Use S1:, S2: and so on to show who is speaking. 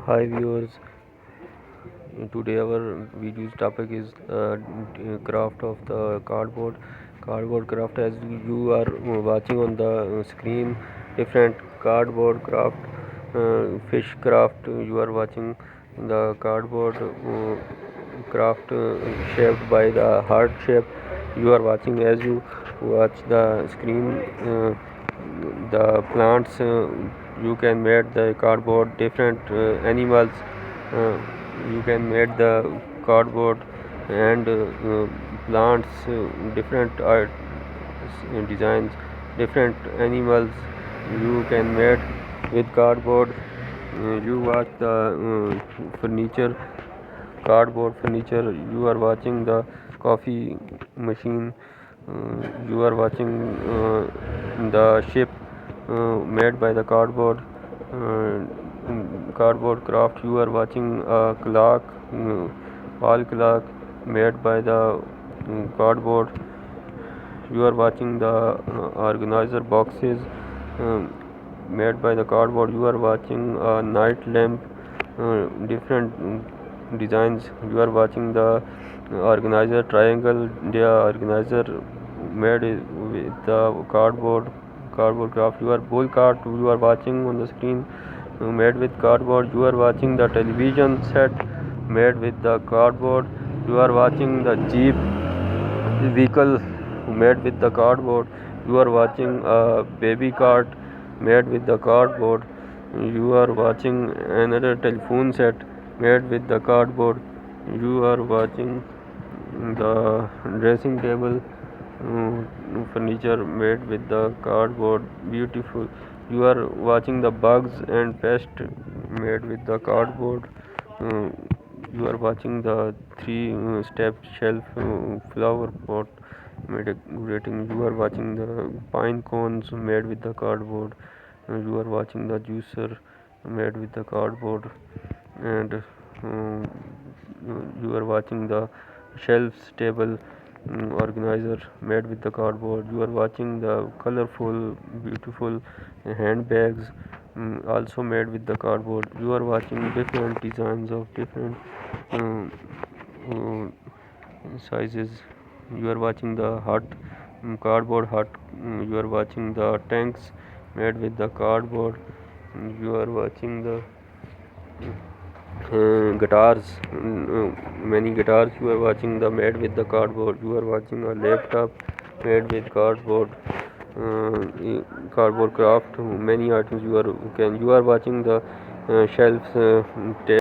S1: Hi viewers, today our video's topic is craft of the cardboard craft. As you are watching on the screen, different cardboard craft, fish craft. You are watching the cardboard craft shaped by the heart shape. You are watching as you watch the screen. The plants you can make the cardboard different animals uh, you can make the cardboard and plants different art designs different animals you can make with cardboard. You watch the furniture cardboard furniture. You are watching the coffee machine. You are watching the ship made by the cardboard craft. You are watching a clock, wall clock made by the cardboard. You are watching the organizer boxes um, made by the cardboard. You are watching a night lamp, different designs. You are watching the organizer triangle. The organizer made with the cardboard craft. Your bull cart you are watching on the screen made with cardboard. You are watching the television set made with the cardboard. You are watching the jeep vehicle made with the cardboard. You are watching a baby cart made with the cardboard. You are watching another telephone set made with the cardboard. You are watching the dressing table furniture made with the cardboard. Beautiful. You are watching the bugs and pests made with the cardboard. uh, you are watching the three step shelf flower pot made decorating. You are watching the pine cones made with the cardboard. You are watching the juicer made with the cardboard. And you are watching the shelves table organizer made with the cardboard. You are watching the colorful beautiful handbags also made with the cardboard. You are watching different designs of different um, sizes. You are watching the hut cardboard hut. You are watching the tanks made with the cardboard. You are watching the guitars, many guitars. You are watching the made with the cardboard. You are watching a laptop made with cardboard, cardboard craft. Many items you are watching the shelves.